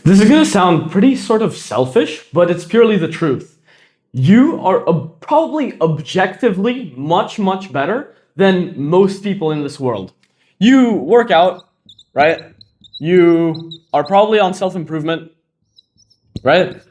This is going to sound pretty sort of selfish, but it's purely the truth. You are probably objectively much better than most people in this world. You work out, right? You are probably on self-improvement, right?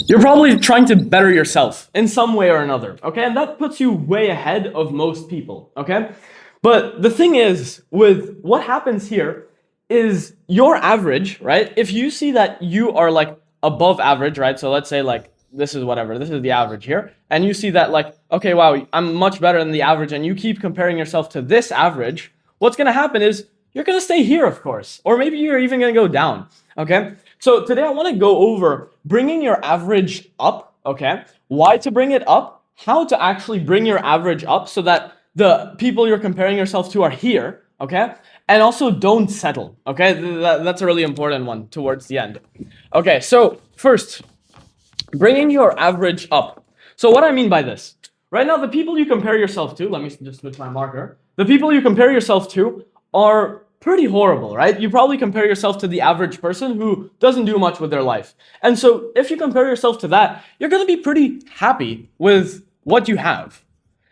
You're probably trying to better yourself in some way or another, okay? And that puts you way ahead of most people, okay? But the thing is, with what happens here is your average, right? If you see that you are like above average, right? So let's say like this is whatever, this is the average here. And you see that like, okay, wow, I'm much better than the average, and you keep comparing yourself to this average, what's gonna happen is you're gonna stay here, of course, or maybe you're even gonna go down, okay? So today I wanna go over bringing your average up, okay? Why to bring it up, how to actually bring your average up so that the people you're comparing yourself to are here, okay? And also don't settle, okay? That's a really important one towards the end. Okay, so first, bringing your average up. So what I mean by this, right now the people you compare yourself to, let me just switch my marker. The people you compare yourself to are pretty horrible, right? You probably compare yourself to the average person who doesn't do much with their life. And so if you compare yourself to that, you're gonna be pretty happy with what you have.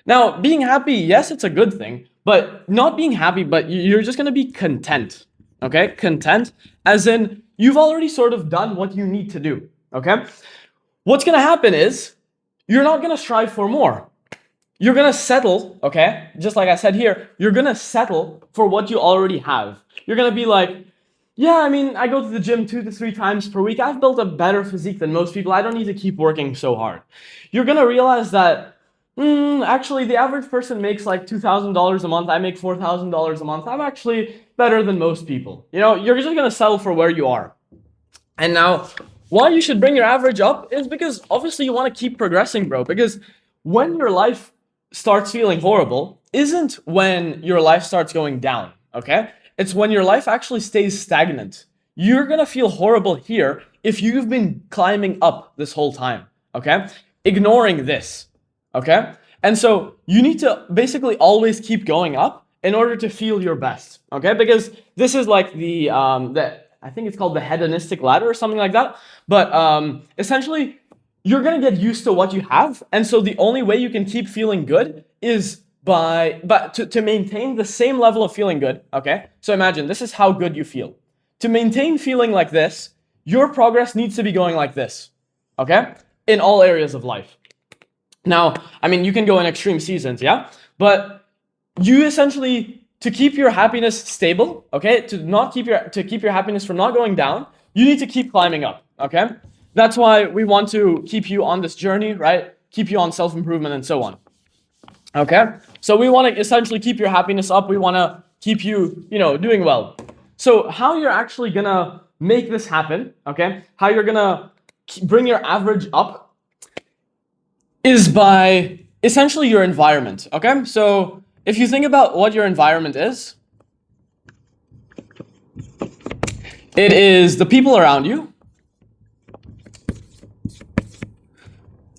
Now, being happy, yes, it's a good thing, but not being happy, but you're just gonna be content, okay? Content, as in, you've already sort of done what you need to do, okay? What's gonna happen is, you're not gonna strive for more. You're gonna settle, okay? Just like I said here, you're gonna settle for what you already have. You're gonna be like, yeah, I mean, I go to the gym 2 to 3 times per week. I've built a better physique than most people. I don't need to keep working so hard. You're gonna realize that, actually, the average person makes like $2,000 a month. I make $4,000 a month. I'm actually better than most people. You know, you're just gonna settle for where you are. And now, why you should bring your average up is because obviously you want to keep progressing, bro. Because when your life starts feeling horrible isn't when your life starts going down, okay? It's when your life actually stays stagnant. You're gonna feel horrible here if you've been climbing up this whole time, okay? Ignoring this, okay? And so you need to basically always keep going up in order to feel your best, okay? Because this is like the I think it's called the hedonistic ladder or something like that. But essentially, you're gonna get used to what you have, and so the only way you can keep feeling good is to maintain the same level of feeling good, okay? So imagine, this is how good you feel. To maintain feeling like this, your progress needs to be going like this, okay? In all areas of life. Now, I mean, you can go in extreme seasons, yeah? But you essentially, to keep your happiness stable, okay? To keep your happiness from not going down, you need to keep climbing up, okay? That's why we want to keep you on this journey, right? Keep you on self-improvement and so on. Okay? So we want to essentially keep your happiness up. We want to keep you, doing well. So how you're actually going to make this happen, okay? How you're going to bring your average up is by essentially your environment, okay? So if you think about what your environment is, it is the people around you,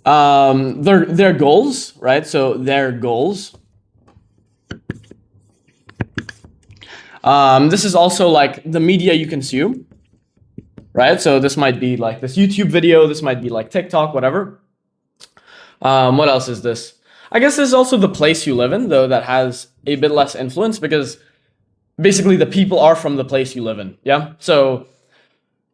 their goals, right? So their goals. This is also like the media you consume, right? So this might be like this YouTube video, this might be like TikTok, whatever. What else is this? I guess this is also the place you live in, though that has a bit less influence because basically the people are from the place you live in, yeah? So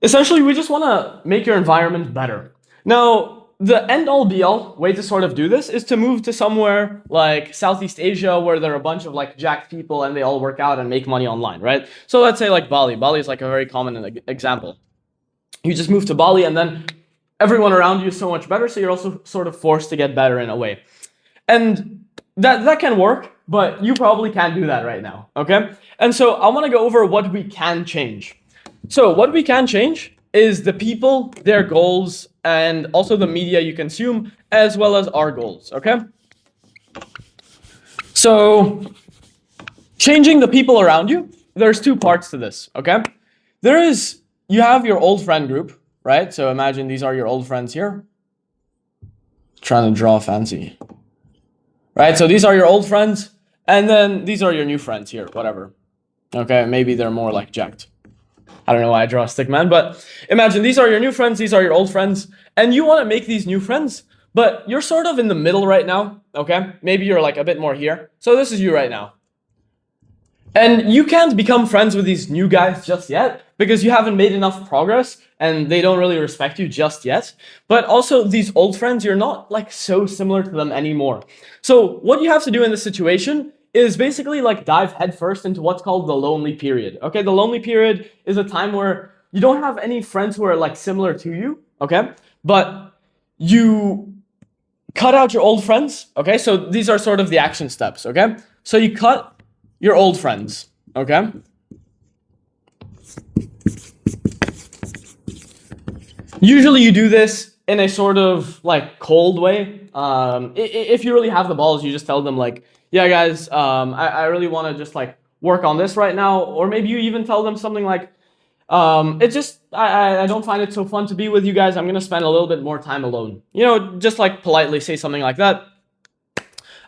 essentially we just want to make your environment better. Now, the end-all be-all way to sort of do this is to move to somewhere like Southeast Asia where there are a bunch of like jacked people and they all work out and make money online, right? So let's say like Bali. Bali is like a very common example. You just move to Bali and then everyone around you is so much better, so you're also sort of forced to get better in a way. And that can work, but you probably can't do that right now, okay? And so I want to go over what we can change. So what we can change is the people, their goals, and also the media you consume, as well as our goals, okay? So changing the people around you, there's 2 parts to this, okay? You have your old friend group, right? So imagine these are your old friends here. Trying to draw fancy. Right, so these are your old friends, and then these are your new friends here, whatever. Okay, maybe they're more like jacked. I don't know why I draw a stick man, but imagine these are your new friends, these are your old friends, and you want to make these new friends, but you're sort of in the middle right now, okay? Maybe you're like a bit more here. So this is you right now. And you can't become friends with these new guys just yet because you haven't made enough progress and they don't really respect you just yet. But also these old friends, you're not like so similar to them anymore. So what you have to do in this situation is basically like dive headfirst into what's called the lonely period. Okay, the lonely period is a time where you don't have any friends who are like similar to you, okay? But you cut out your old friends, okay? So these are sort of the action steps, okay? So you cut your old friends, okay? Usually you do this in a sort of like cold way. If you really have the balls, you just tell them like, yeah guys, I really want to just like work on this right now. Or maybe you even tell them something like, it's just, I don't find it so fun to be with you guys. I'm going to spend a little bit more time alone. You know, just like politely say something like that.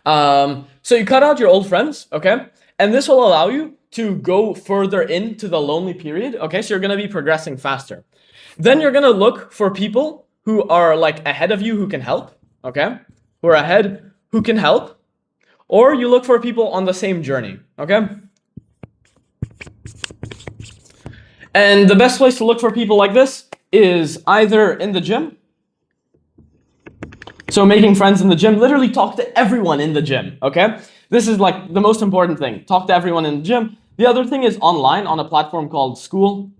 So you cut out your old friends, okay? And this will allow you to go further into the lonely period, okay? So you're going to be progressing faster. Then you're going to look for people who are like ahead of you who can help, okay? Who are ahead, who can help. Or you look for people on the same journey, okay? And the best place to look for people like this is either in the gym. So making friends in the gym, literally talk to everyone in the gym, okay? This is like the most important thing. Talk to everyone in the gym. The other thing is online on a platform called School.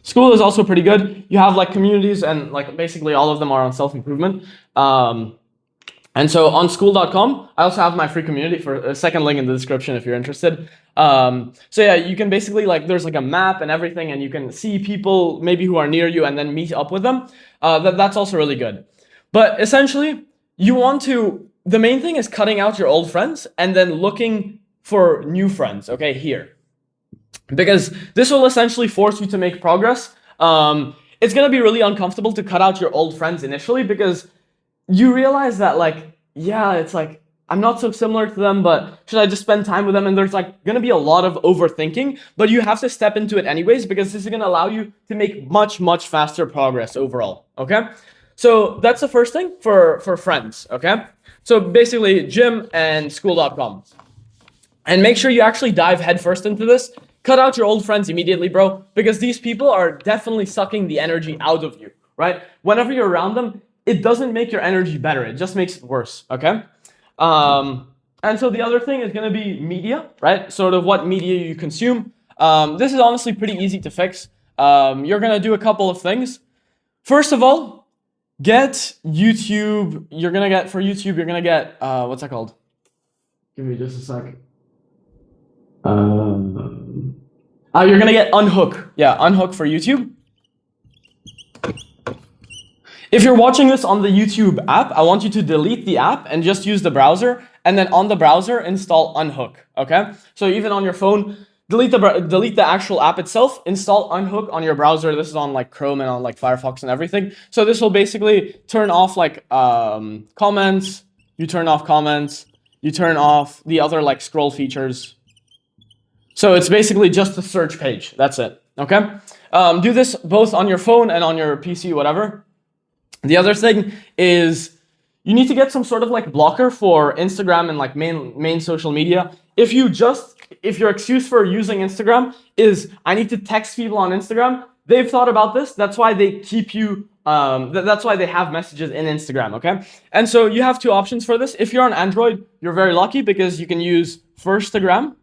School is also pretty good. You have like communities and like basically all of them are on self-improvement. And so on school.com, I also have my free community for a second link in the description if you're interested. So yeah, you can basically like, there's like a map and everything and you can see people maybe who are near you and then meet up with them. That's also really good. But essentially, you want to, the main thing is cutting out your old friends and then looking for new friends, okay, here. Because this will essentially force you to make progress. It's going to be really uncomfortable to cut out your old friends initially because you realize that like, yeah, it's like, I'm not so similar to them, but should I just spend time with them? And there's like going to be a lot of overthinking, but you have to step into it anyways because this is going to allow you to make much, much faster progress overall, okay? So that's the first thing for friends, okay? So basically gym and school.com. And make sure you actually dive headfirst into this. Cut out your old friends immediately, bro, because these people are definitely sucking the energy out of you, right? Whenever you're around them, it doesn't make your energy better. It just makes it worse, okay? And so the other thing is going to be media, right? Sort of what media you consume. This is honestly pretty easy to fix. You're going to do a couple of things. First of all, get YouTube. You're going to get, for YouTube, you're going to get, what's that called? Give me just a sec. You're going to get Unhook. Yeah, Unhook for YouTube. If you're watching this on the YouTube app, I want you to delete the app and just use the browser. And then on the browser, install Unhook, okay? So even on your phone, delete the actual app itself, install Unhook on your browser. This is on like Chrome and on like Firefox and everything. So this will basically turn off like comments. You turn off comments. You turn off the other like scroll features. So it's basically just a search page. That's it, okay? Do this both on your phone and on your PC, whatever. The other thing is you need to get some sort of like blocker for Instagram and like main social media. If your excuse for using Instagram is I need to text people on Instagram, they've thought about this. That's why they keep you, that's why they have messages in Instagram, okay? And so you have two options for this. If you're on Android, you're very lucky because you can use Firstagram.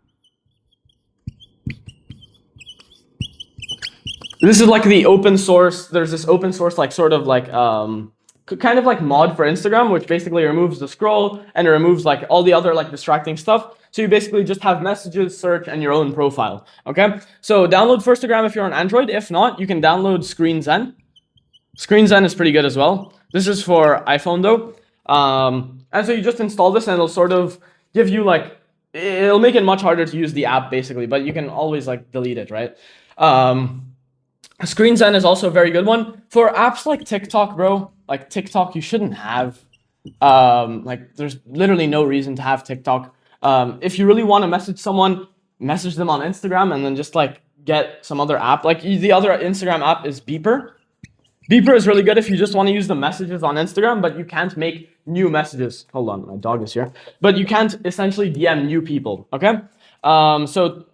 This is like the open source, there's this open source like sort of like kind of like mod for Instagram, which basically removes the scroll and it removes like all the other like distracting stuff. So you basically just have messages, search, and your own profile, okay? So download Firstagram if you're on Android. If not, you can download ScreenZen. ScreenZen is pretty good as well. This is for iPhone though. And so you just install this and it'll sort of give you like, it'll make it much harder to use the app basically, but you can always like delete it, right? ScreenZen is also a very good one. For apps like TikTok, bro, like TikTok, you shouldn't have, like there's literally no reason to have TikTok. If you really want to message someone, message them on Instagram and then just like get some other app. Like the other Instagram app is Beeper. Beeper is really good if you just want to use the messages on Instagram, but you can't make new messages. Hold on, my dog is here. But you can't essentially DM new people, okay? So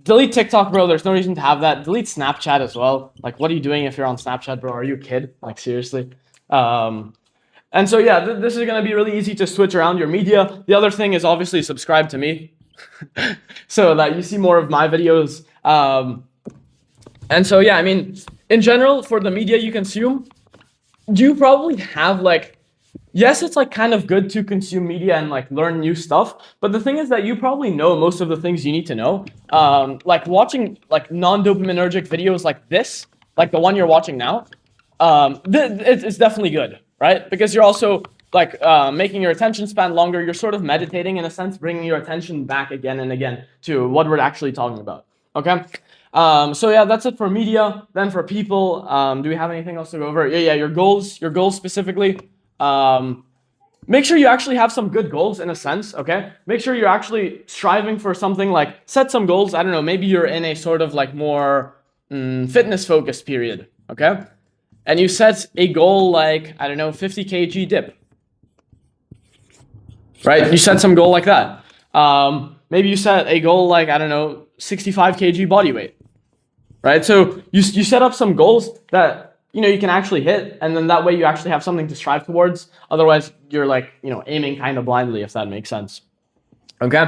delete TikTok, bro. There's no reason to have that. Delete Snapchat as well. Like, what are you doing if you're on Snapchat, bro? Are you a kid? Like, seriously? And so, yeah, this is going to be really easy to switch around your media. The other thing is obviously subscribe to me so that you see more of my videos. And so, yeah, I mean, in general, for the media you consume, you probably have like, yes, it's like kind of good to consume media and like learn new stuff. But the thing is that you probably know most of the things you need to know. Like watching like non-dopaminergic videos like this, like the one you're watching now, it's definitely good, right? Because you're also like making your attention span longer. You're sort of meditating in a sense, bringing your attention back again and again to what we're actually talking about, okay? So yeah, that's it for media. Then for people, do we have anything else to go over? Yeah, your goals specifically. Make sure you actually have some good goals in a sense, okay? Make sure you're actually striving for something, like set some goals. I don't know, maybe you're in a sort of like more fitness focused period, okay? And you set a goal like, I don't know, 50 kg dip, right? You set some goal like that. Maybe you set a goal like, I don't know, 65 kg body weight, right? So you set up some goals that you can actually hit, and then that way you actually have something to strive towards. Otherwise, you're like aiming kind of blindly, if that makes sense. Okay.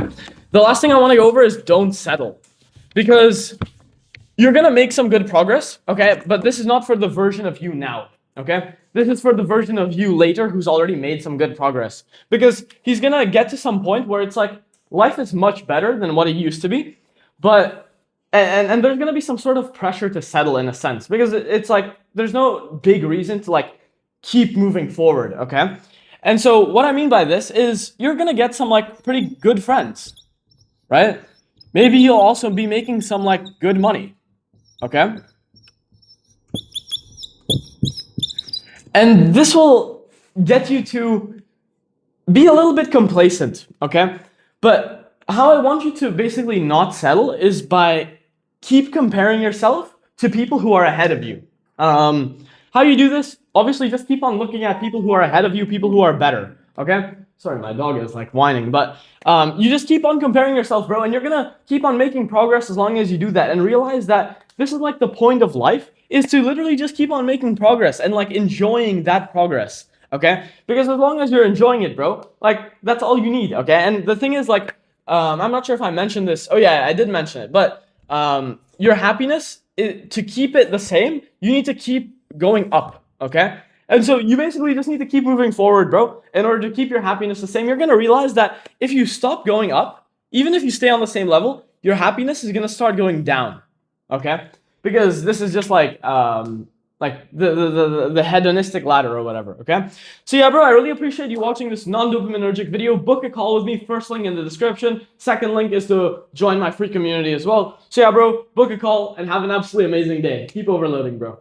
The last thing I want to go over is don't settle, because you're gonna make some good progress. Okay, but this is not for the version of you now. Okay, this is for the version of you later who's already made some good progress, because he's gonna get to some point where it's like life is much better than what it used to be, but and there's gonna be some sort of pressure to settle in a sense, because it's like there's no big reason to like keep moving forward, okay? And so what I mean by this is you're gonna get some like pretty good friends, right? Maybe you'll also be making some like good money, okay? And this will get you to be a little bit complacent, okay? But how I want you to basically not settle is by keep comparing yourself to people who are ahead of you. How you do this? Obviously, just keep on looking at people who are ahead of you, people who are better, okay? Sorry, my dog is like whining, but you just keep on comparing yourself, bro, and you're gonna keep on making progress as long as you do that, and realize that this is like the point of life, is to literally just keep on making progress and like enjoying that progress, okay? Because as long as you're enjoying it, bro, like that's all you need, okay? And the thing is, like, I'm not sure if I mentioned this. Oh yeah, I did mention it, but your happiness, to keep it the same, you need to keep going up, okay? And so you basically just need to keep moving forward, bro. In order to keep your happiness the same, you're gonna realize that if you stop going up, even if you stay on the same level, your happiness is gonna start going down, okay? Because this is just like the hedonistic ladder or whatever, okay? So yeah, bro, I really appreciate you watching this non-dopaminergic video. Book a call with me. First link in the description. Second link is to join my free community as well. So yeah, bro, book a call and have an absolutely amazing day. Keep overloading, bro.